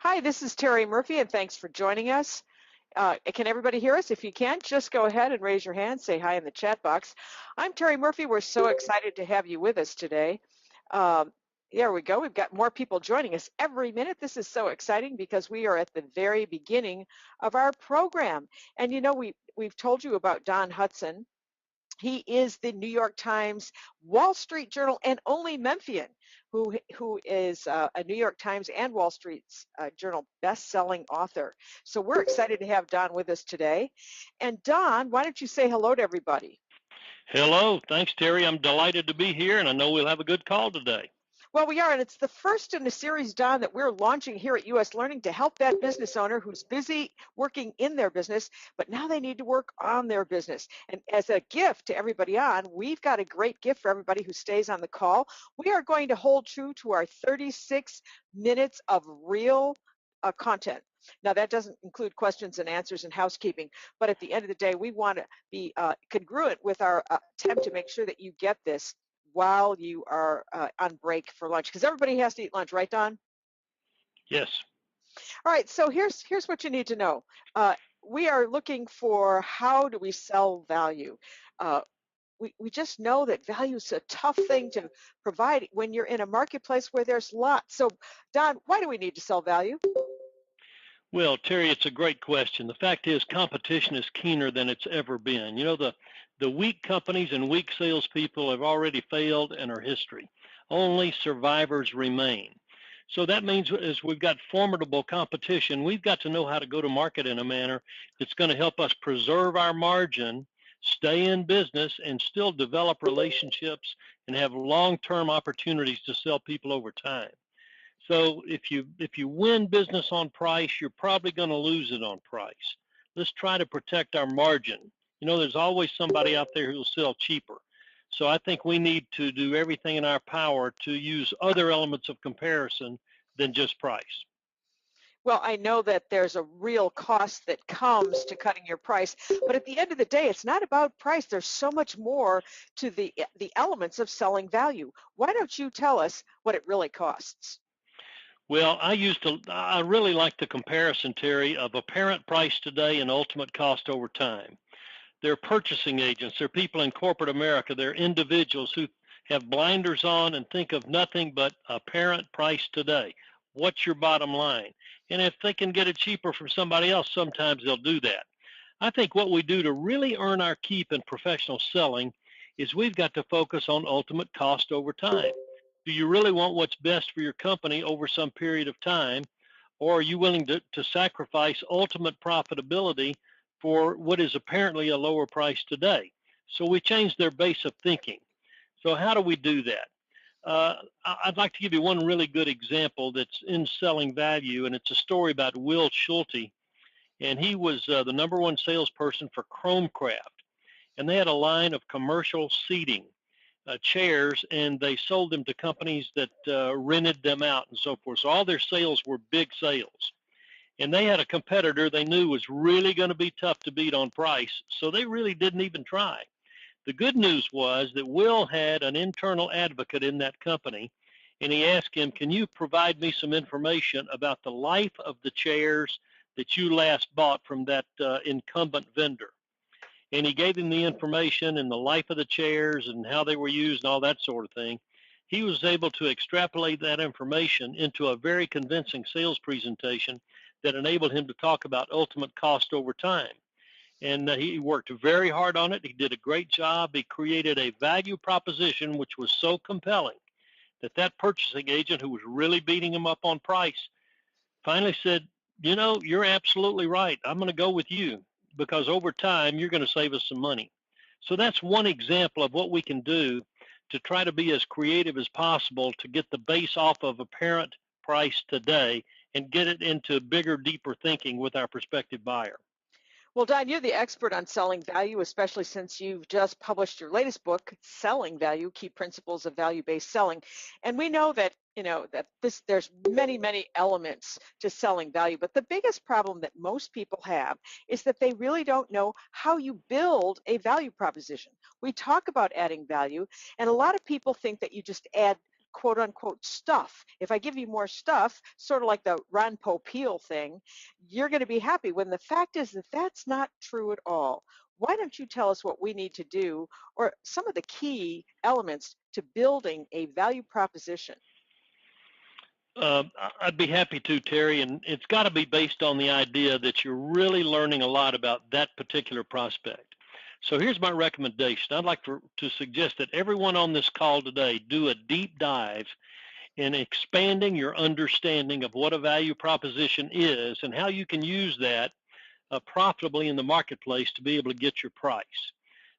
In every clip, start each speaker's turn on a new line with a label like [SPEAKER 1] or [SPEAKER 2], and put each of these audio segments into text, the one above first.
[SPEAKER 1] Hi, this is Terry Murphy, and thanks for joining us. Can everybody hear us? If you can, just go ahead and raise your hand, say hi in the chat box. I'm Terry Murphy. We're so excited to have you with us today. Um, there we go. We've got more people joining us every minute. This is so exciting because we are at the very beginning of our program. And you know, we've told you about Don Hudson. He is the New York Times, Wall Street Journal, and only Memphian who is a New York Times and Wall Street Journal best-selling author. So we're excited to have Don with us today. And Don, why don't you say hello to everybody?
[SPEAKER 2] Hello. Thanks, Terry. I'm delighted to be here, and I know we'll have a good call today.
[SPEAKER 1] Well, we are, and it's the first in the series, Don, that we're launching here at US Learning to help that business owner who's busy working in their business, but now they need to work on their business. And as a gift to everybody on, we've got a great gift for everybody who stays on the call. We are going to hold true to our 36 minutes of real content. Now, that doesn't include questions and answers and housekeeping, but at the end of the day, we want to be congruent with our attempt to make sure that you get this while you are on break for lunch, because everybody has to eat lunch, right, Don?
[SPEAKER 2] Yes.
[SPEAKER 1] All right, so here's what you need to know. We are looking for how do we sell value. We just know that value is a tough thing to provide when you're in a marketplace where there's lots. So, Don, why do we need to sell value?
[SPEAKER 2] Well, Terry, it's a great question. The fact is, competition is keener than it's ever been. You know, the weak companies and weak salespeople have already failed and are history. Only survivors remain. So that means as we've got formidable competition, we've got to know how to go to market in a manner that's going to help us preserve our margin, stay in business, and still develop relationships and have long-term opportunities to sell people over time. So if you win business on price, you're probably going to lose it on price. Let's try to protect our margin. You know, there's always somebody out there who will sell cheaper. So I think we need to do everything in our power to use other elements of comparison than just price.
[SPEAKER 1] Well, I know that there's a real cost that comes to cutting your price, but at the end of the day, it's not about price. There's so much more to the elements of selling value. Why don't you tell us what it really costs?
[SPEAKER 2] Well, I really like the comparison, Terry, of apparent price today and ultimate cost over time. They're purchasing agents. They're people in corporate America. They're individuals who have blinders on and think of nothing but apparent price today. What's your bottom line? And if they can get it cheaper from somebody else, sometimes they'll do that. I think what we do to really earn our keep in professional selling is we've got to focus on ultimate cost over time. Do you really want what's best for your company over some period of time? Or are you willing to sacrifice ultimate profitability for what is apparently a lower price today? So we change their base of thinking. So how do we do that? I'd like to give you one really good example that's in selling value, and it's a story about Will Schulte. And he was the number one salesperson for Chromecraft. And they had a line of commercial seating chairs, and they sold them to companies that rented them out and so forth. So all their sales were big sales. And they had a competitor they knew was really going to be tough to beat on price, so they really didn't even try. The good news was that Will had an internal advocate in that company, and he asked him, can you provide me some information about the life of the chairs that you last bought from that incumbent vendor? And he gave him the information and the life of the chairs and how they were used and all that sort of thing. He was able to extrapolate that information into a very convincing sales presentation that enabled him to talk about ultimate cost over time. And he worked very hard on it. He did a great job. He created a value proposition which was so compelling that that purchasing agent who was really beating him up on price finally said, you know, you're absolutely right. I'm going to go with you because over time you're going to save us some money. So that's one example of what we can do to try to be as creative as possible to get the base off of apparent price today and get it into bigger, deeper thinking with our prospective buyer.
[SPEAKER 1] Well, Don, you're the expert on selling value, especially since you've just published your latest book, Selling Value: Key Principles of Value-Based Selling. And we know that, there's many elements to selling value, but the biggest problem that most people have is that they really don't know how you build a value proposition. We talk about adding value, and a lot of people think that you just add quote unquote stuff. If I give you more stuff, sort of like the Ron Popeil thing, you're going to be happy, when the fact is that that's not true at all. Why don't you tell us what we need to do, or some of the key elements to building a value proposition?
[SPEAKER 2] I'd be happy to, Terry, and it's got to be based on the idea that you're really learning a lot about that particular prospect. So here's my recommendation. I'd like to suggest that everyone on this call today do a deep dive in expanding your understanding of what a value proposition is and how you can use that profitably in the marketplace to be able to get your price.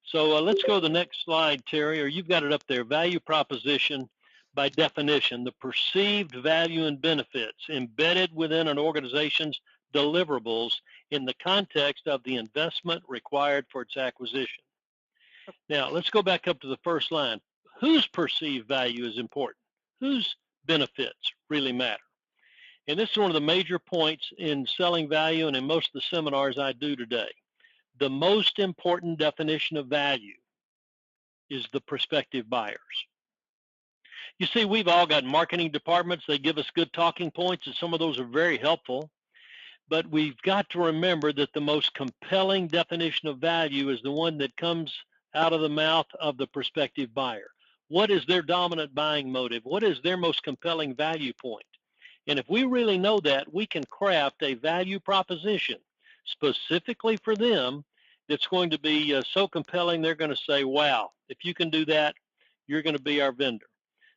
[SPEAKER 2] So let's go to the next slide, Terry, or you've got it up there. Value proposition, by definition, the perceived value and benefits embedded within an organization's deliverables in the context of the investment required for its acquisition. Now, let's go back up to the first line. Whose perceived value is important? Whose benefits really matter? And this is one of the major points in selling value and in most of the seminars I do today. The most important definition of value is the prospective buyers. You see, we've all got marketing departments. They give us good talking points, and some of those are very helpful. But we've got to remember that the most compelling definition of value is the one that comes out of the mouth of the prospective buyer. What is their dominant buying motive? What is their most compelling value point? And if we really know that, we can craft a value proposition specifically for them that's going to be so compelling, they're going to say, wow, if you can do that, you're going to be our vendor.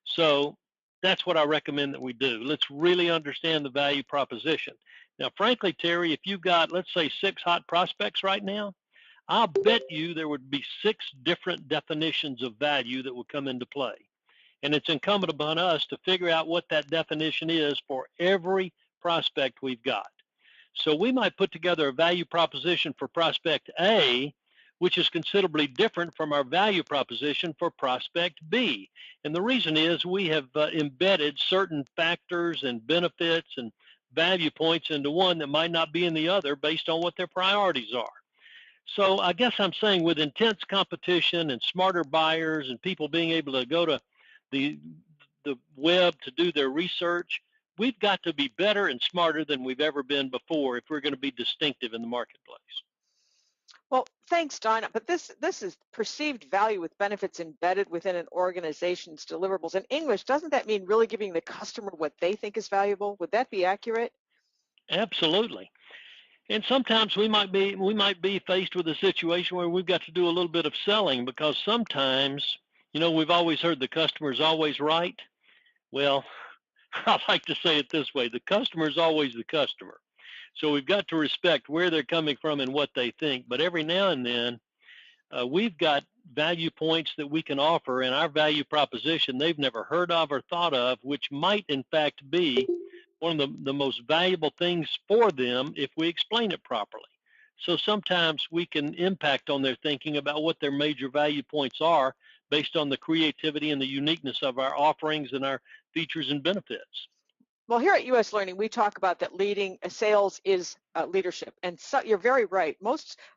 [SPEAKER 2] So that's what I recommend that we do. Let's really understand the value proposition. Now, frankly, Terry, if you've got, let's say, 6 hot prospects right now, I'll bet you there would be 6 different definitions of value that would come into play. And it's incumbent upon us to figure out what that definition is for every prospect we've got. So we might put together a value proposition for prospect A, which is considerably different from our value proposition for prospect B. And the reason is we have embedded certain factors and benefits and value points into one that might not be in the other based on what their priorities are. So I guess I'm saying, with intense competition and smarter buyers and people being able to go to the web to do their research, we've got to be better and smarter than we've ever been before if we're going to be distinctive in the marketplace.
[SPEAKER 1] Well, thanks, Don. But this is perceived value with benefits embedded within an organization's deliverables. In English, doesn't that mean really giving the customer what they think is valuable? Would that be accurate?
[SPEAKER 2] Absolutely. And sometimes we might be faced with a situation where we've got to do a little bit of selling, because sometimes, we've always heard the customer's always right. Well, I like to say it this way: the customer is always the customer. So we've got to respect where they're coming from and what they think. But every now and then, we've got value points that we can offer in our value proposition they've never heard of or thought of, which might in fact be one of the most valuable things for them if we explain it properly. So sometimes we can impact on their thinking about what their major value points are based on the creativity and the uniqueness of our offerings and our features and benefits.
[SPEAKER 1] Well, here at US Learning, we talk about that leading sales is leadership. And so you're very right.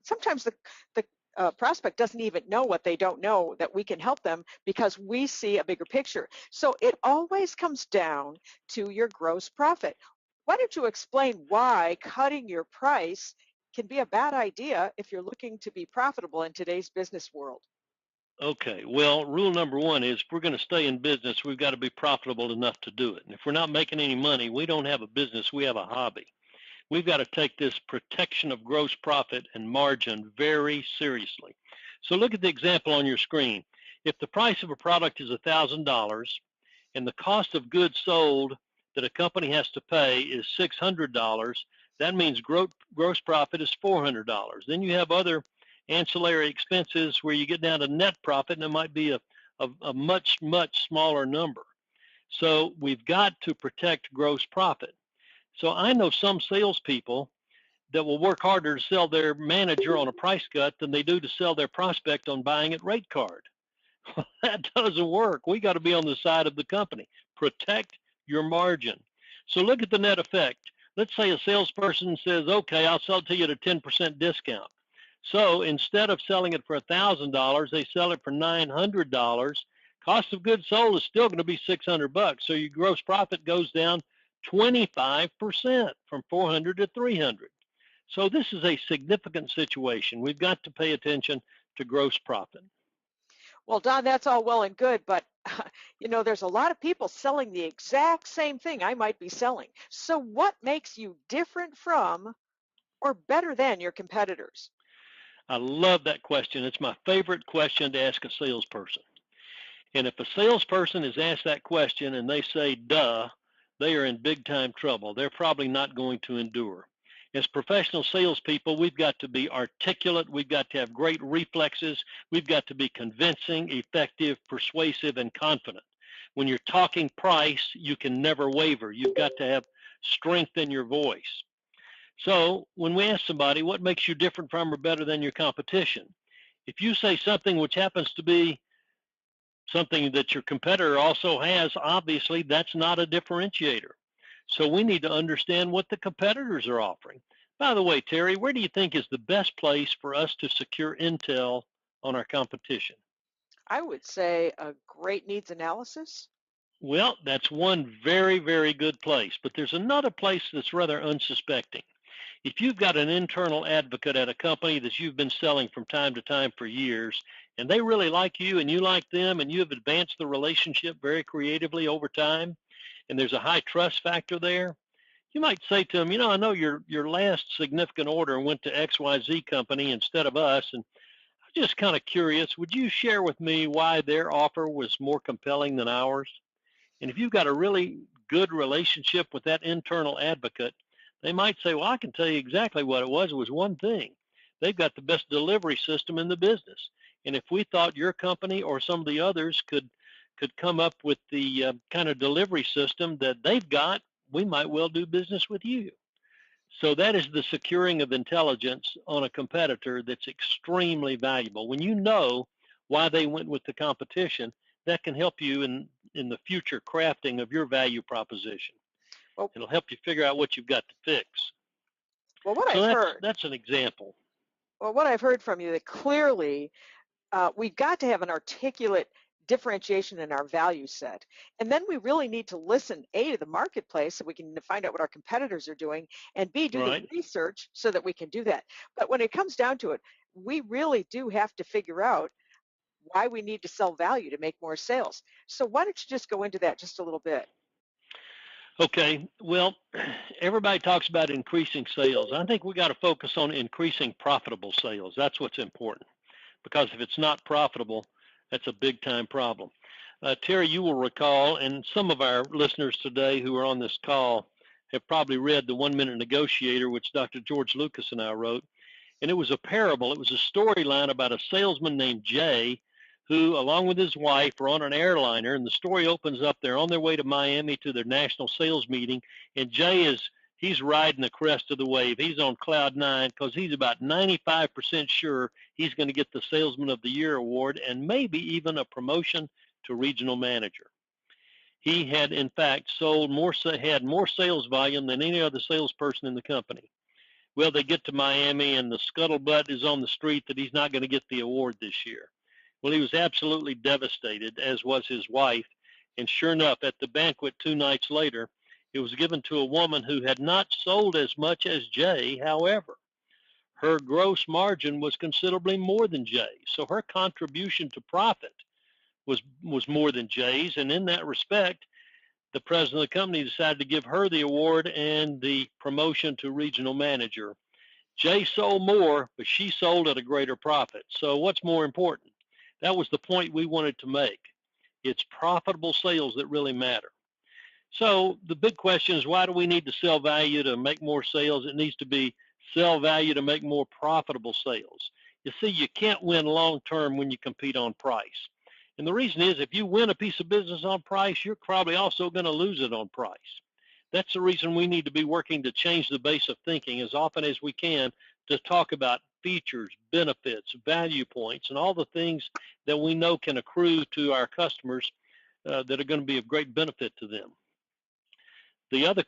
[SPEAKER 1] Sometimes the prospect doesn't even know what they don't know, that we can help them because we see a bigger picture. So it always comes down to your gross profit. Why don't you explain why cutting your price can be a bad idea if you're looking to be profitable in today's business world?
[SPEAKER 2] Okay, well, rule number 1 is, if we're going to stay in business, we've got to be profitable enough to do it. And if we're not making any money, we don't have a business, we have a hobby. We've got to take this protection of gross profit and margin very seriously. So look at the example on your screen. If the price of a product is $1,000 and the cost of goods sold that a company has to pay is $600, that means gross profit is $400. Then you have other ancillary expenses where you get down to net profit, and it might be a much, much smaller number. So we've got to protect gross profit. So I know some salespeople that will work harder to sell their manager on a price cut than they do to sell their prospect on buying at rate card. That doesn't work. We got to be on the side of the company. Protect your margin. So look at the net effect. Let's say a salesperson says, okay, I'll sell it to you at a 10% discount. So instead of selling it for $1,000, they sell it for $900 Cost of goods sold is still going to be $600. So your gross profit goes down 25% from 400 to 300. So this is a significant situation. We've got to pay attention to gross profit.
[SPEAKER 1] Well, Don, that's all well and good, but there's a lot of people selling the exact same thing I might be selling. So what makes you different from or better than your competitors?
[SPEAKER 2] I love that question. It's my favorite question to ask a salesperson. And if a salesperson is asked that question and they say, duh, they are in big time trouble. They're probably not going to endure. As professional salespeople, we've got to be articulate. We've got to have great reflexes. We've got to be convincing, effective, persuasive, and confident. When you're talking price, you can never waver. You've got to have strength in your voice. So when we ask somebody, what makes you different from or better than your competition? If you say something which happens to be something that your competitor also has, obviously that's not a differentiator. So we need to understand what the competitors are offering. By the way, Terry, where do you think is the best place for us to secure intel on our competition?
[SPEAKER 1] I would say a great needs analysis.
[SPEAKER 2] Well, that's one very, very good place, but there's another place that's rather unsuspecting. If you've got an internal advocate at a company that you've been selling from time to time for years, and they really like you and you like them, and you have advanced the relationship very creatively over time, and there's a high trust factor there, you might say to them, I know your last significant order went to XYZ company instead of us, and I'm just kind of curious, would you share with me why their offer was more compelling than ours? And if you've got a really good relationship with that internal advocate, they might say, well, I can tell you exactly what it was. It was one thing. They've got the best delivery system in the business. And if we thought your company or some of the others could come up with the kind of delivery system that they've got, we might well do business with you. So that is the securing of intelligence on a competitor that's extremely valuable. When you know why they went with the competition, that can help you in the future crafting of your value proposition.
[SPEAKER 1] Well,
[SPEAKER 2] It'll help you figure out what you've got to fix.
[SPEAKER 1] well, what
[SPEAKER 2] So
[SPEAKER 1] I've heard,
[SPEAKER 2] that's an example.
[SPEAKER 1] well, what I've heard from you that clearly we've got to have an articulate differentiation in our value set. And then we really need to listen, A, to the marketplace so we can find out what our competitors are doing, and B, do the
[SPEAKER 2] Right.
[SPEAKER 1] research so that we can do that. But when it comes down to it, we really do have to figure out why we need to sell value to make more sales. So why don't you just go into that just a little bit?
[SPEAKER 2] Okay. Well, everybody talks about increasing sales. I think we got to focus on increasing profitable sales. That's what's important, because if it's not profitable, that's a big time problem. Terry, you will recall, and some of our listeners today who are on this call have probably read The 1 Minute Negotiator, which Dr. George Lucas and I wrote. And it was a parable. It was a storyline about a salesman named Jay who, along with his wife, are on an airliner. And the story opens up. They're on their way to Miami to their national sales meeting. And he's riding the crest of the wave. He's on cloud nine because he's about 95% sure he's going to get the Salesman of the Year award and maybe even a promotion to regional manager. He had, in fact, had more sales volume than any other salesperson in the company. Well, they get to Miami and the scuttlebutt is on the street that he's not going to get the award this year. Well, he was absolutely devastated, as was his wife. And sure enough, at the banquet 2 nights later, it was given to a woman who had not sold as much as Jay. However, her gross margin was considerably more than Jay's. So her contribution to profit was more than Jay's. And in that respect, the president of the company decided to give her the award and the promotion to regional manager. Jay sold more, but she sold at a greater profit. So what's more important? That was the point we wanted to make. It's profitable sales that really matter. So the big question is, why do we need to sell value to make more sales? It needs to be sell value to make more profitable sales. You see, you can't win long term when you compete on price. And the reason is, if you win a piece of business on price, you're probably also going to lose it on price. That's the reason we need to be working to change the base of thinking as often as we can to talk about features, benefits, value points, and all the things that we know can accrue to our customers that are going to be of great benefit to them. The other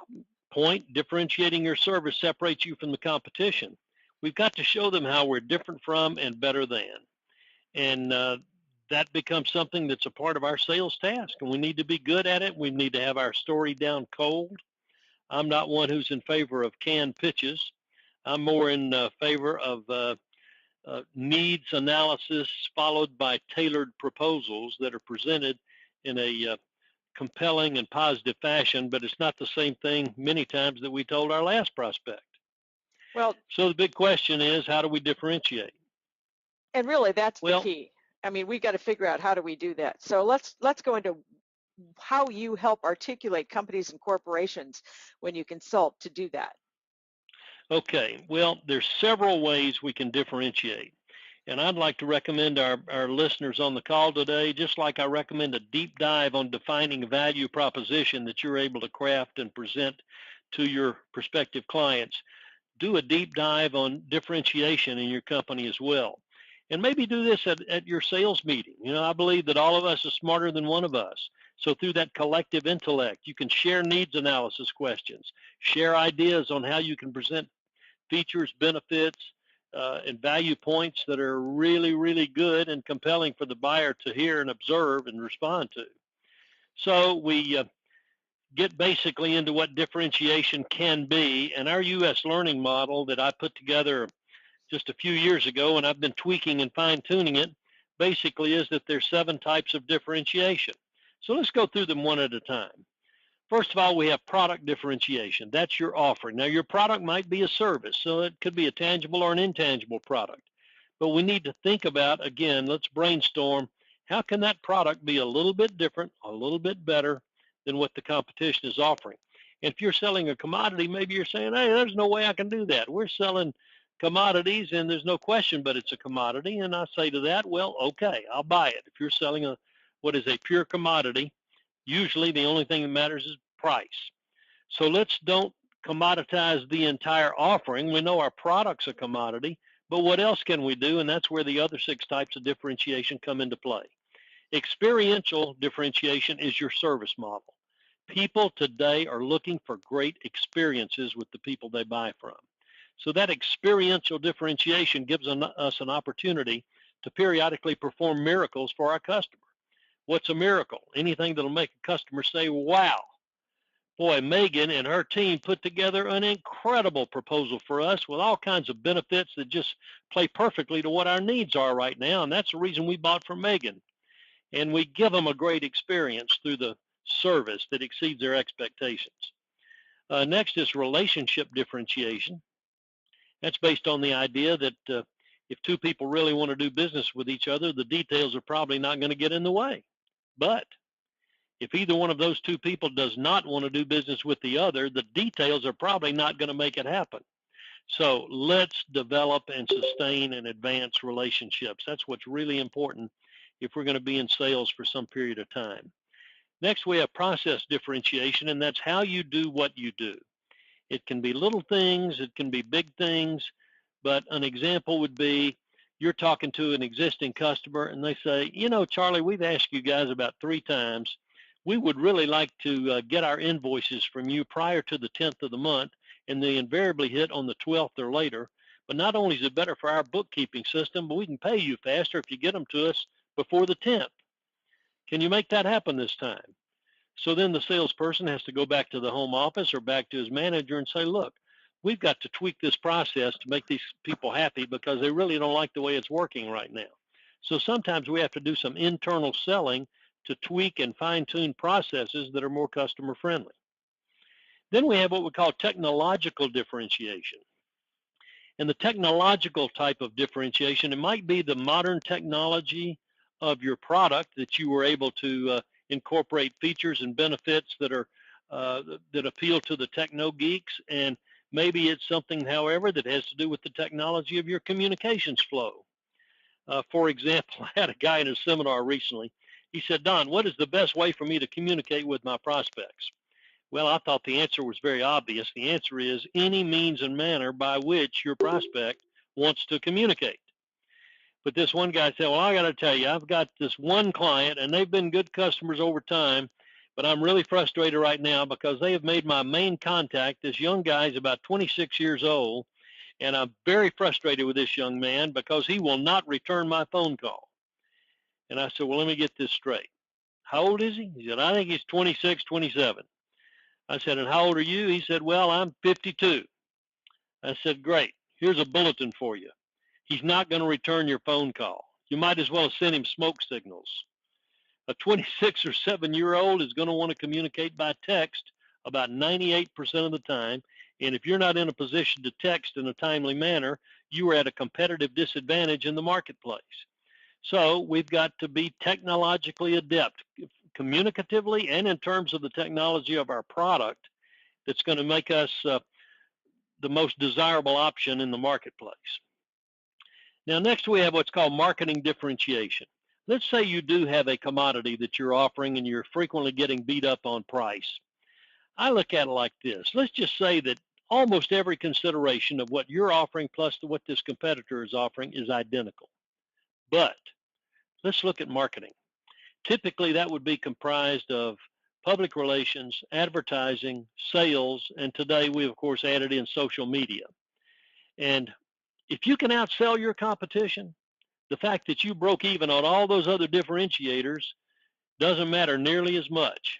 [SPEAKER 2] point, differentiating your service separates you from the competition. We've got to show them how we're different from and better than. And that becomes something that's a part of our sales task, and we need to be good at it. We need to have our story down cold. I'm not one who's in favor of canned pitches. I'm more in favor of needs analysis followed by tailored proposals that are presented in a compelling and positive fashion, but it's not the same thing many times that we told our last prospect.
[SPEAKER 1] Well,
[SPEAKER 2] So the big question is, how do we differentiate?
[SPEAKER 1] and really that's the
[SPEAKER 2] Well,
[SPEAKER 1] key. I mean, we got to figure out how do we do that. So let's go into how you help articulate companies and corporations when you consult to do that.
[SPEAKER 2] okay, well, there's several ways we can differentiate. And I'd like to recommend our listeners on the call today, just like I recommend a deep dive on defining a value proposition that you're able to craft and present to your prospective clients, do a deep dive on differentiation in your company as well. And maybe do this at your sales meeting. You know, I believe that all of us are smarter than one of us. So through that collective intellect, you can share needs analysis questions, share ideas on how you can present features, benefits, and value points that are really, really good and compelling for the buyer to hear and observe and respond to. So we get basically into what differentiation can be. And our U.S. learning model that I put together just a few years ago, and I've been tweaking and fine-tuning it, basically is that there's 7 types of differentiation. So let's go through them one at a time. First of all, we have product differentiation. That's your offering. Now, your product might be a service, so it could be a tangible or an intangible product. But we need to think about, again, let's brainstorm, how can that product be a little bit different, a little bit better than what the competition is offering? And if you're selling a commodity, maybe you're saying, hey, there's no way I can do that. We're selling commodities, and there's no question but it's a commodity. And I say to that, well, okay, I'll buy it. If you're selling what is a pure commodity, usually the only thing that matters is price. So let's don't commoditize the entire offering. We know our product's a commodity, but what else can we do? And that's where the other 6 types of differentiation come into play. Experiential differentiation is your service model. People today are looking for great experiences with the people they buy from. So that experiential differentiation gives us an opportunity to periodically perform miracles for our customer. What's a miracle? Anything that'll make a customer say, wow. Boy, Megan and her team put together an incredible proposal for us with all kinds of benefits that just play perfectly to what our needs are right now. And that's the reason we bought from Megan. And we give them a great experience through the service that exceeds their expectations. Next is relationship differentiation. That's based on the idea that if 2 people really want to do business with each other, the details are probably not going to get in the way. But if either one of those 2 people does not want to do business with the other, the details are probably not going to make it happen. So let's develop and sustain and advance relationships. That's what's really important if we're going to be in sales for some period of time. Next, we have process differentiation, and that's how you do what you do. It can be little things, it can be big things, but an example would be you're talking to an existing customer and they say, you know, Charlie, we've asked you guys about 3 times. We would really like to get our invoices from you prior to the 10th of the month, and they invariably hit on the 12th or later. But not only is it better for our bookkeeping system, but we can pay you faster if you get them to us before the 10th. Can you make that happen this time? So then the salesperson has to go back to the home office or back to his manager and say, look, we've got to tweak this process to make these people happy because they really don't like the way it's working right now. So sometimes we have to do some internal selling to tweak and fine-tune processes that are more customer friendly. Then we have what we call technological differentiation. And the technological type of differentiation, it might be the modern technology of your product that you were able to incorporate features and benefits that are that appeal to the techno geeks, and maybe it's something, however, that has to do with the technology of your communications flow. For example, I had a guy in a seminar recently. He said, Don, what is the best way for me to communicate with my prospects? Well, I thought the answer was very obvious. The answer is any means and manner by which your prospect wants to communicate. But this one guy said, well, I got to tell you, I've got this one client and they've been good customers over time, but I'm really frustrated right now because they have made my main contact. This young guy is about 26 years old, and I'm very frustrated with this young man because he will not return my phone call. And I said, well, let me get this straight. How old is he? He said, I think he's 26, 27. I said, and how old are you? He said, well, I'm 52. I said, great. Here's a bulletin for you. He's not going to return your phone call. You might as well send him smoke signals. A 26 or 7-year-old is going to want to communicate by text about 98% of the time. And if you're not in a position to text in a timely manner, you are at a competitive disadvantage in the marketplace. So we've got to be technologically adept, communicatively, and in terms of the technology of our product that's going to make us the most desirable option in the marketplace. Now, next we have what's called marketing differentiation. Let's say you do have a commodity that you're offering and you're frequently getting beat up on price. I look at it like this. Let's just say that almost every consideration of what you're offering plus what this competitor is offering is identical. But let's look at marketing. Typically, that would be comprised of public relations, advertising, sales, and today we, of course, added in social media. And if you can outsell your competition, the fact that you broke even on all those other differentiators doesn't matter nearly as much.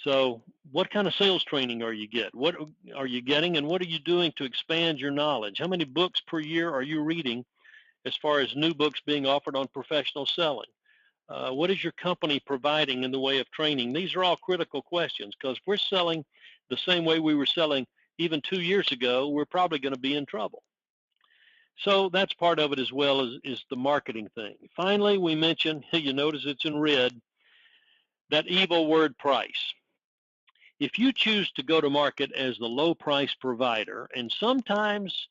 [SPEAKER 2] So what kind of sales training are you getting? What are you getting, and what are you doing to expand your knowledge? How many books per year are you reading as far as new books being offered on professional selling? What is your company providing in the way of training? These are all critical questions, because if we're selling the same way we were selling even 2 years ago, we're probably going to be in trouble. So that's part of it, as well as the marketing thing. Finally, we mentioned, you notice it's in red, that evil word price. If you choose to go to market as the low price provider, and sometimes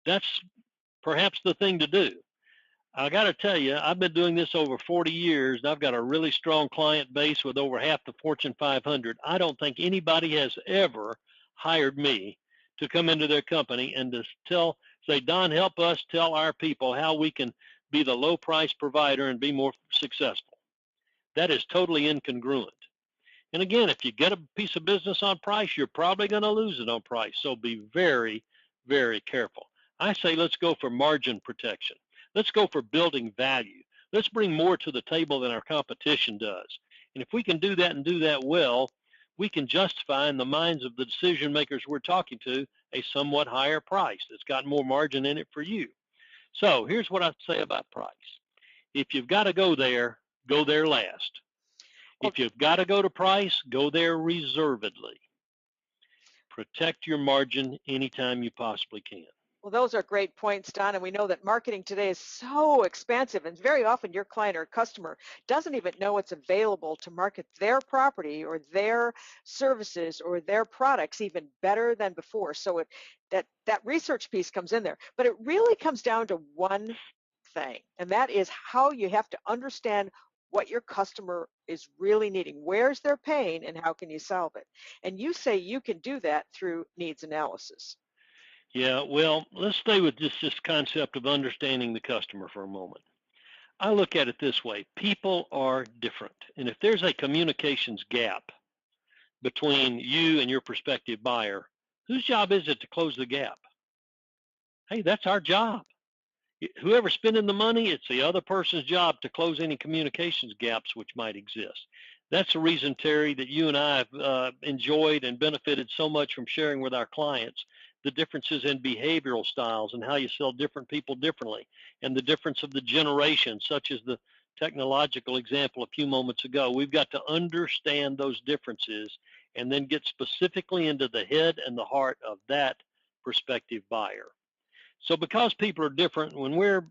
[SPEAKER 2] that's perhaps the thing to do. I got to tell you, I've been doing this over 40 years, and I've got a really strong client base with over half the Fortune 500. I don't think anybody has ever hired me to come into their company and to say, Don, help us tell our people how we can be the low price provider and be more successful. That is totally incongruent. And again, if you get a piece of business on price, you're probably going to lose it on price. So be very, very careful. I say let's go for margin protection. Let's go for building value. Let's bring more to the table than our competition does. And if we can do that and do that well, we can justify in the minds of the decision makers we're talking to a somewhat higher price that's got more margin in it for you. So here's what I'd say about price. If you've got to go there last. If you've got to go to price, go there reservedly. Protect your margin anytime you possibly can.
[SPEAKER 1] Well, those are great points, Don, and we know that marketing today is so expansive, and very often your client or customer doesn't even know it's available to market their property or their services or their products even better than before. So that research piece comes in there, but it really comes down to one thing, and that is how you have to understand what your customer is really needing. Where's their pain, and how can you solve it? And you say you can do that through needs analysis.
[SPEAKER 2] Yeah, well, let's stay with this concept of understanding the customer for a moment. I look at it this way. People are different. And if there's a communications gap between you and your prospective buyer, whose job is it to close the gap? Hey, that's our job. Whoever's spending the money, it's the other person's job to close any communications gaps which might exist. That's the reason, Terry, that you and I have enjoyed and benefited so much from sharing with our clients the differences in behavioral styles and how you sell different people differently, and the difference of the generations, such as the technological example a few moments ago. We've got to understand those differences and then get specifically into the head and the heart of that prospective buyer. So because people are different, when we're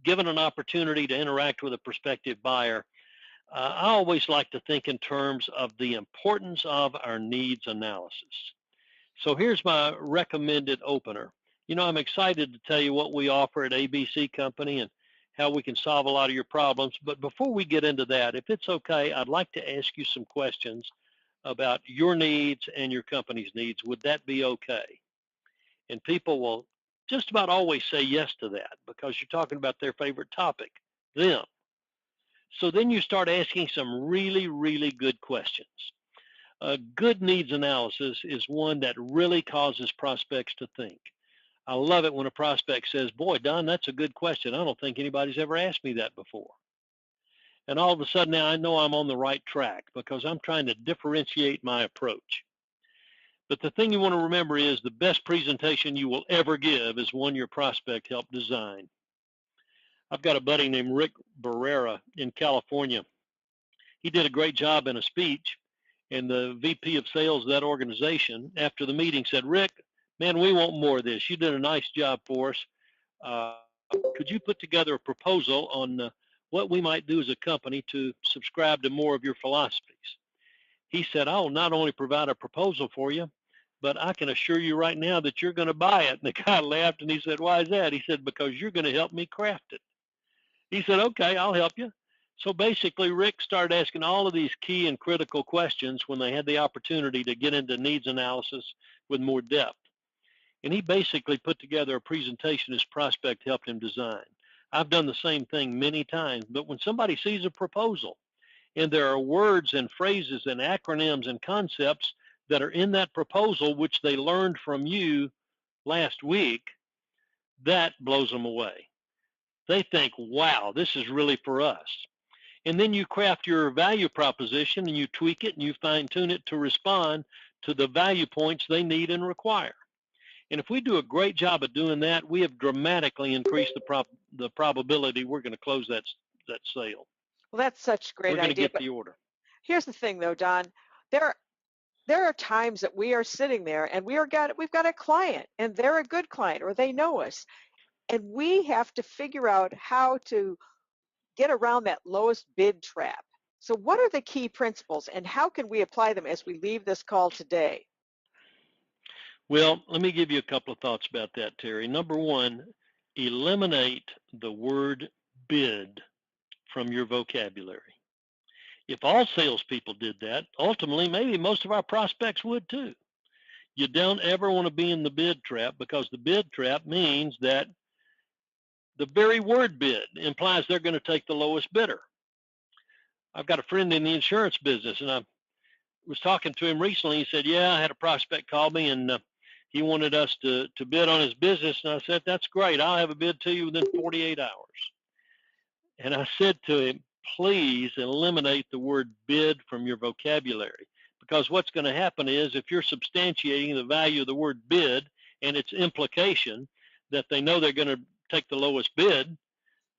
[SPEAKER 2] given an opportunity to interact with a prospective buyer, I always like to think in terms of the importance of our needs analysis. So here's my recommended opener. You know, I'm excited to tell you what we offer at ABC Company and how we can solve a lot of your problems. But before we get into that, if it's okay, I'd like to ask you some questions about your needs and your company's needs. Would that be okay? And people will just about always say yes to that because you're talking about their favorite topic, them. So then you start asking some really, really good questions. A good needs analysis is one that really causes prospects to think. I love it when a prospect says, boy, Don, that's a good question. I don't think anybody's ever asked me that before. And all of a sudden now I know I'm on the right track because I'm trying to differentiate my approach. But the thing you want to remember is the best presentation you will ever give is one your prospect helped design. I've got a buddy named Rick Barrera in California. He did a great job in a speech, and the VP of sales of that organization after the meeting said, Rick, man, we want more of this. You did a nice job for us. Uh, could you put together a proposal on what we might do as a company to subscribe to more of your philosophies? He said, I will not only provide a proposal for you, but I can assure you right now that you're going to buy it. And the guy laughed and he said, why is that? He said, because you're going to help me craft it. He said, okay, I'll help you. So basically, Rick started asking all of these key and critical questions when they had the opportunity to get into needs analysis with more depth. And he basically put together a presentation his prospect helped him design. I've done the same thing many times, but when somebody sees a proposal and there are words and phrases and acronyms and concepts that are in that proposal, which they learned from you last week, that blows them away. They think, wow, this is really for us. And then you craft your value proposition and you tweak it and you fine tune it to respond to the value points they need and require. And if we do a great job of doing that, we have dramatically increased the probability we're going to close that sale.
[SPEAKER 1] Well, that's such a
[SPEAKER 2] We're
[SPEAKER 1] great
[SPEAKER 2] going to
[SPEAKER 1] idea.
[SPEAKER 2] get
[SPEAKER 1] But
[SPEAKER 2] the order.
[SPEAKER 1] here's the thing, though, Don. There are times that we are sitting there and we've got a client and they're a good client or they know us, and we have to figure out how to get around that lowest bid trap. So what are the key principles and how can we apply them as we leave this call today?
[SPEAKER 2] Well, let me give you a couple of thoughts about that, Terry. Number one, eliminate the word bid from your vocabulary. If all salespeople did that, ultimately, maybe most of our prospects would too. You don't ever want to be in the bid trap, because the bid trap means that the very word bid implies they're going to take the lowest bidder. I've got a friend in the insurance business, and I was talking to him recently. He said, yeah, I had a prospect call me, and he wanted us to bid on his business. And I said, that's great. I'll have a bid to you within 48 hours. And I said to him, please eliminate the word bid from your vocabulary, because what's going to happen is if you're substantiating the value of the word bid and its implication that they know they're going to take the lowest bid,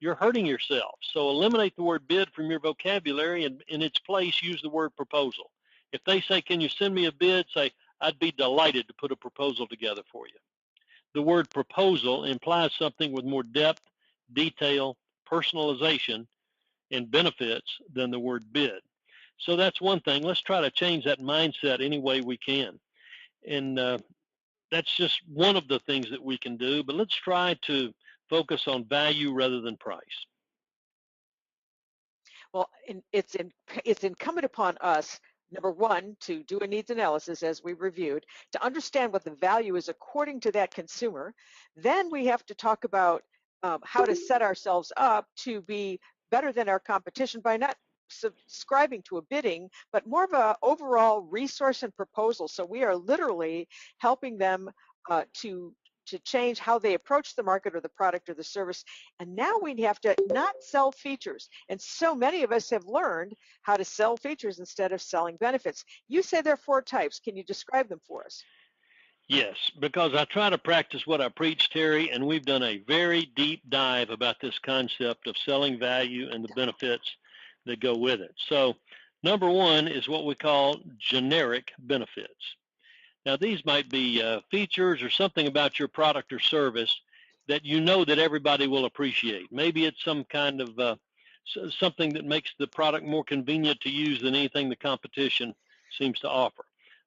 [SPEAKER 2] you're hurting yourself. So eliminate the word bid from your vocabulary, and in its place, use the word proposal. If they say, can you send me a bid? Say, I'd be delighted to put a proposal together for you. The word proposal implies something with more depth, detail, personalization, and benefits than the word bid. So that's one thing. Let's try to change that mindset any way we can. And that's just one of the things that we can do, but let's try to focus on value rather than price.
[SPEAKER 1] Well, it's incumbent upon us, number one, to do a needs analysis, as we reviewed, to understand what the value is according to that consumer. Then we have to talk about how to set ourselves up to be better than our competition by not subscribing to a bidding, but more of a overall resource and proposal. So we are literally helping them to change how they approach the market or the product or the service. And now we have to not sell features. And so many of us have learned how to sell features instead of selling benefits. You say there are 4 types. Can you describe them for us?
[SPEAKER 2] Yes, because I try to practice what I preach, Terry, and we've done a very deep dive about this concept of selling value and the benefits that go with it. So number one is what we call generic benefits. Now, these might be features or something about your product or service that you know that everybody will appreciate. Maybe it's some kind of something that makes the product more convenient to use than anything the competition seems to offer.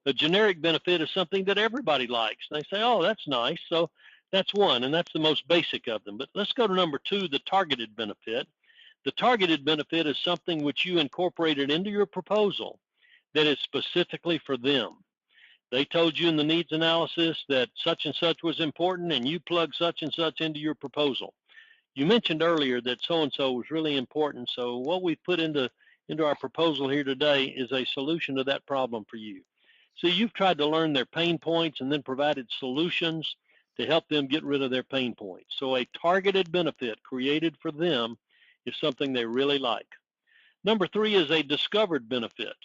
[SPEAKER 2] A generic benefit is something that everybody likes. They say, oh, that's nice. So that's one, and that's the most basic of them. But let's go to number 2, the targeted benefit. The targeted benefit is something which you incorporated into your proposal that is specifically for them. They told you in the needs analysis that such and such was important, and you plug such and such into your proposal. You mentioned earlier that so-and-so was really important. So what we put into our proposal here today is a solution to that problem for you. So you've tried to learn their pain points and then provided solutions to help them get rid of their pain points. So a targeted benefit created for them is something they really like. Number three is a discovered benefit.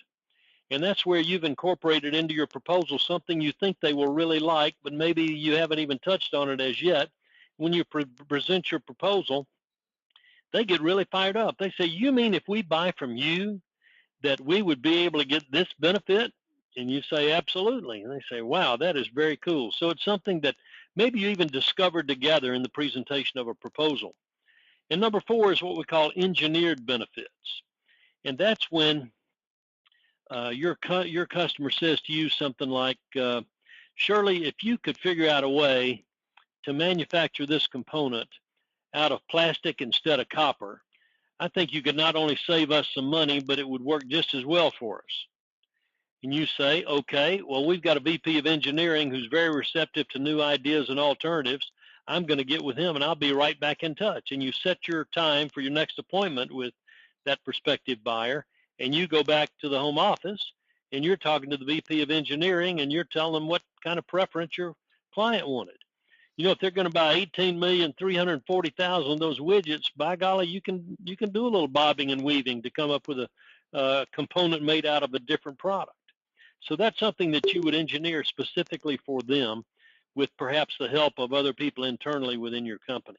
[SPEAKER 2] And that's where you've incorporated into your proposal something you think they will really like, but maybe you haven't even touched on it as yet. When you present your proposal, they get really fired up. They say, you mean if we buy from you that we would be able to get this benefit? And you say, absolutely. And they say, wow, that is very cool. So it's something that maybe you even discovered together in the presentation of a proposal. And number four is what we call engineered benefits. And that's when your customer says to you something like, Shirley, if you could figure out a way to manufacture this component out of plastic instead of copper, I think you could not only save us some money, but it would work just as well for us. And you say, okay, well, we've got a VP of engineering who's very receptive to new ideas and alternatives. I'm going to get with him and I'll be right back in touch. And you set your time for your next appointment with that prospective buyer, and you go back to the home office and you're talking to the VP of engineering and you're telling them what kind of preference your client wanted. You know, if they're going to buy 18,340,000 of those widgets, by golly, you can do a little bobbing and weaving to come up with a component made out of a different product. So that's something that you would engineer specifically for them, with perhaps the help of other people internally within your company.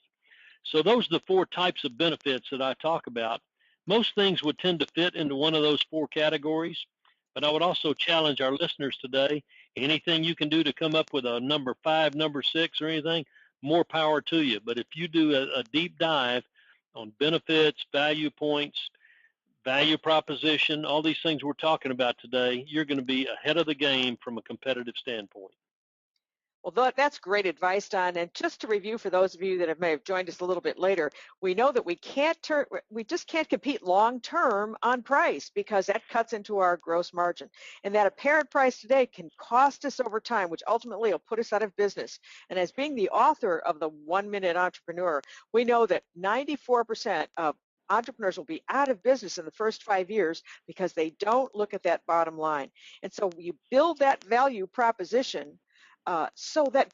[SPEAKER 2] So those are the four types of benefits that I talk about. Most things would tend to fit into one of those four categories, but I would also challenge our listeners today, anything you can do to come up with a number 5, number 6, or anything, more power to you. But if you do a deep dive on benefits, value points, value proposition, all these things we're talking about today, you're going to be ahead of the game from a competitive standpoint.
[SPEAKER 1] Well, that's great advice, Don. And just to review for those of you that may have joined us a little bit later, we know that we just can't compete long term on price, because that cuts into our gross margin. And that apparent price today can cost us over time, which ultimately will put us out of business. And as being the author of the 1 Minute Entrepreneur, we know that 94% of entrepreneurs will be out of business in the first 5 years because they don't look at that bottom line. And so you build that value proposition so that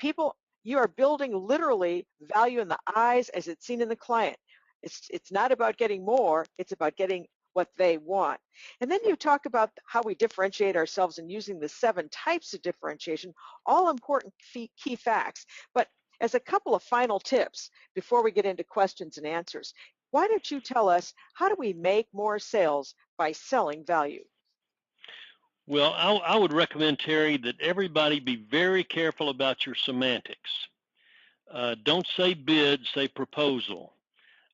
[SPEAKER 1] you are building literally value in the eyes as it's seen in the client. It's not about getting more, it's about getting what they want. And then you talk about how we differentiate ourselves and using the 7 types of differentiation, all important key facts. But as a couple of final tips before we get into questions and answers, why don't you tell us, how do we make more sales by selling value?
[SPEAKER 2] Well, I would recommend, Terry, that everybody be very careful about your semantics. Don't say bid, say proposal.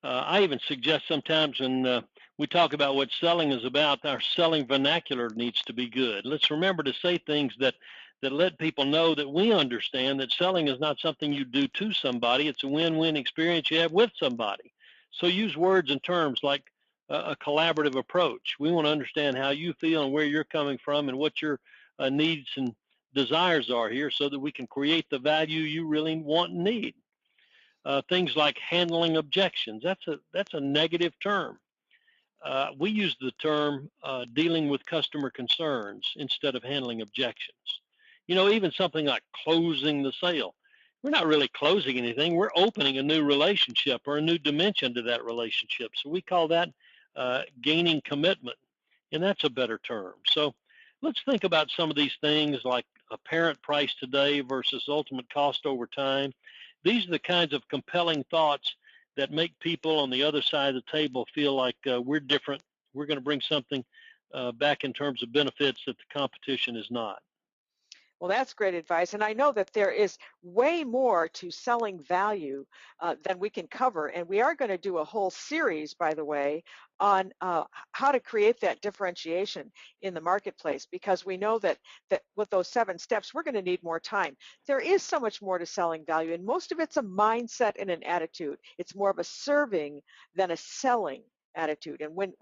[SPEAKER 2] I even suggest sometimes when we talk about what selling is about, our selling vernacular needs to be good. Let's remember to say things that let people know that we understand that selling is not something you do to somebody. It's a win-win experience you have with somebody. So use words and terms like a collaborative approach. We want to understand how you feel and where you're coming from and what your needs and desires are here, so that we can create the value you really want and need. Things like handling objections. That's a negative term. We use the term dealing with customer concerns instead of handling objections. You know, even something like closing the sale. We're not really closing anything. We're opening a new relationship or a new dimension to that relationship. So we call that gaining commitment, and that's a better term. So let's think about some of these things, like apparent price today versus ultimate cost over time. These are the kinds of compelling thoughts that make people on the other side of the table feel like we're different. We're going to bring something back in terms of benefits that the competition is not.
[SPEAKER 1] Well, that's great advice. And I know that there is way more to selling value than we can cover. And we are going to do a whole series, by the way, on how to create that differentiation in the marketplace, because we know that with those 7 steps, we're going to need more time. There is so much more to selling value, and most of it's a mindset and an attitude. It's more of a serving than a selling attitude. And when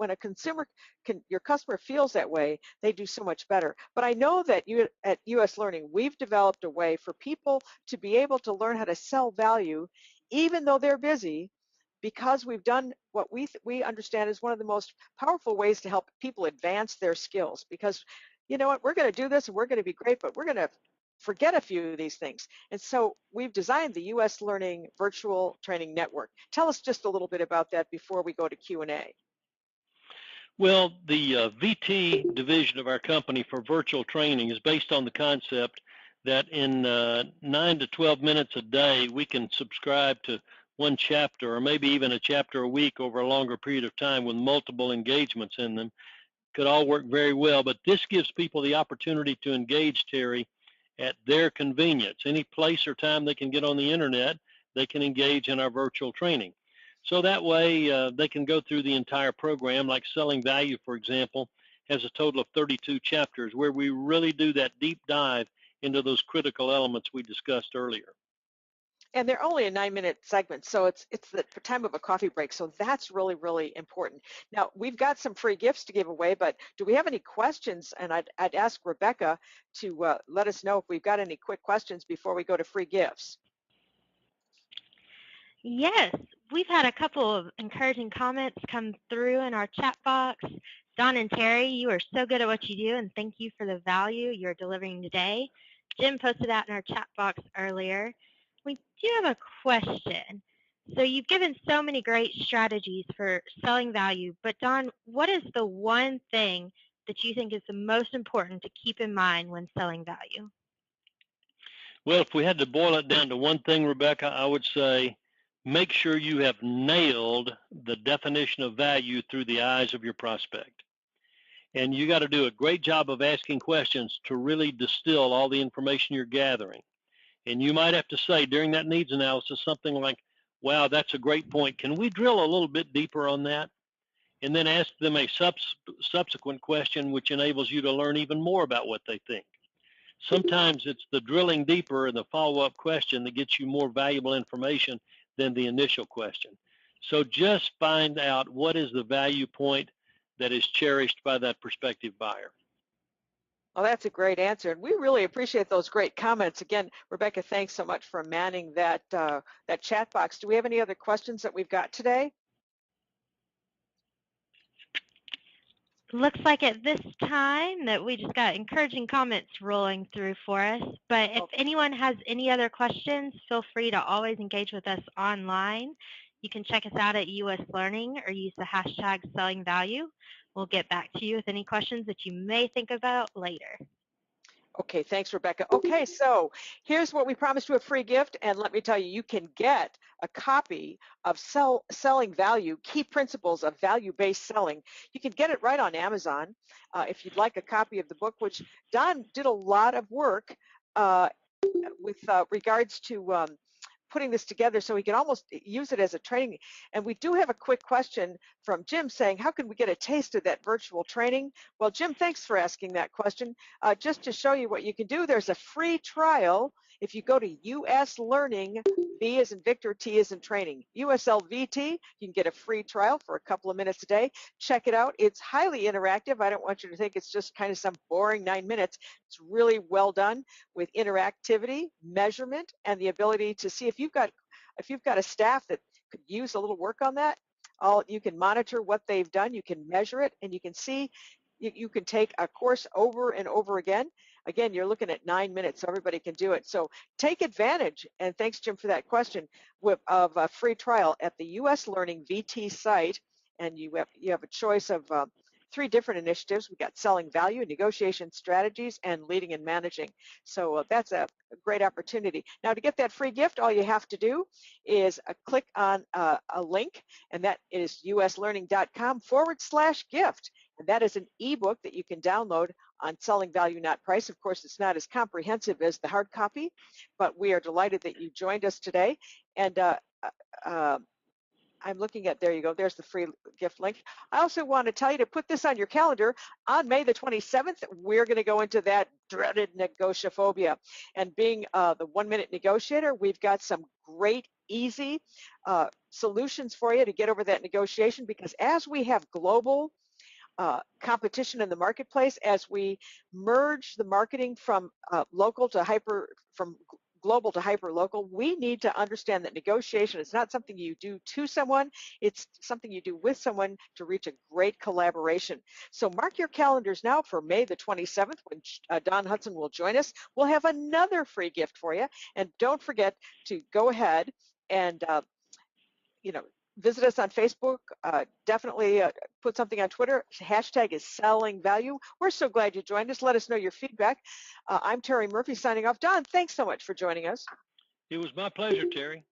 [SPEAKER 1] your customer feels that way, they do so much better. But I know that you at US Learning, we've developed a way for people to be able to learn how to sell value even though they're busy, because we've done what we understand is one of the most powerful ways to help people advance their skills. Because you know what, we're going to do this and we're going to be great, but we're going to forget a few of these things. And so we've designed the U.S. Learning Virtual Training Network. Tell us just a little bit about that before we go to Q&A.
[SPEAKER 2] Well, the VT division of our company for virtual training is based on the concept that in 9 to 12 minutes a day, we can subscribe to one chapter or maybe even a chapter a week over a longer period of time with multiple engagements in them. Could all work very well, but this gives people the opportunity to engage, Terry, at their convenience. Any place or time they can get on the internet, they can engage in our virtual training. So that way they can go through the entire program, like Selling Value, for example, has a total of 32 chapters where we really do that deep dive into those critical elements we discussed earlier.
[SPEAKER 1] And they're only a 9-minute segment, so it's the time of a coffee break. So that's really, really important. Now, we've got some free gifts to give away, but do we have any questions? And I'd ask Rebecca to let us know if we've got any quick questions before we go to free gifts.
[SPEAKER 3] Yes, we've had a couple of encouraging comments come through in our chat box. Don and Terry, you are so good at what you do, and thank you for the value you're delivering today. Jim posted that in our chat box earlier. We do have a question. So you've given so many great strategies for selling value, but Don, what is the one thing that you think is the most important to keep in mind when selling value?
[SPEAKER 2] Well, if we had to boil it down to one thing, Rebecca, I would say make sure you have nailed the definition of value through the eyes of your prospect. And you got to do a great job of asking questions to really distill all the information you're gathering. And you might have to say during that needs analysis something like, wow, that's a great point. Can we drill a little bit deeper on that? And then ask them a subsequent question, which enables you to learn even more about what they think. Sometimes it's the drilling deeper and the follow-up question that gets you more valuable information than the initial question. So just find out what is the value point that is cherished by that prospective buyer.
[SPEAKER 1] Well, that's a great answer, and we really appreciate those great comments. Again, Rebecca, thanks so much for manning that that chat box. Do we have any other questions that we've got today?
[SPEAKER 3] Looks like at this time that we just got encouraging comments rolling through for us. But if anyone has any other questions, feel free to always engage with us online. You can check us out at US Learning or use the hashtag selling value. We'll get back to you with any questions that you may think about later.
[SPEAKER 1] Okay, thanks, Rebecca. Okay, so here's what we promised you, a free gift, and let me tell you, you can get a copy of Selling Value, Key Principles of Value-Based Selling. You can get it right on Amazon if you'd like a copy of the book, which Don did a lot of work with regards to putting this together so we can almost use it as a training. And we do have a quick question from Jim saying, how can we get a taste of that virtual training? Well, Jim, thanks for asking that question. Just to show you what you can do, there's a free trial. If you go to US Learning, V as in Victor, T as in Training, USLVT, you can get a free trial for a couple of minutes a day. Check it out. It's highly interactive. I don't want you to think it's just kind of some boring 9 minutes. It's really well done with interactivity, measurement, and the ability to see if you've got a staff that could use a little work on that. You can monitor what they've done, you can measure it, and you can see, you can take a course over and over again. Again, you're looking at 9 minutes, so everybody can do it. So take advantage, and thanks, Jim, for that question, of a free trial at the US Learning VT site, and you have a choice of 3 different initiatives. We've got Selling Value, Negotiation Strategies, and Leading and Managing. So that's a great opportunity. Now, to get that free gift, all you have to do is click on a link, and that is uslearning.com/gift. And that is an ebook that you can download on Selling Value, Not Price. Of course, it's not as comprehensive as the hard copy, but we are delighted that you joined us today. And I'm looking at, there you go, there's the free gift link. I also want to tell you to put this on your calendar. On May the 27th, we're going to go into that dreaded negotiophobia. And being the 1-minute negotiator, we've got some great, easy solutions for you to get over that negotiation, because as we have global competition in the marketplace, as we merge the marketing from local to from global to hyper-local, we need to understand that negotiation is not something you do to someone, it's something you do with someone to reach a great collaboration. So mark your calendars now for May the 27th when Don Hudson will join us. We'll have another free gift for you. And don't forget to go ahead and visit us on Facebook. Definitely put something on Twitter. Hashtag is selling value. We're so glad you joined us. Let us know your feedback. I'm Terry Murphy signing off. Don, thanks so much for joining us.
[SPEAKER 2] It was my pleasure, Terry.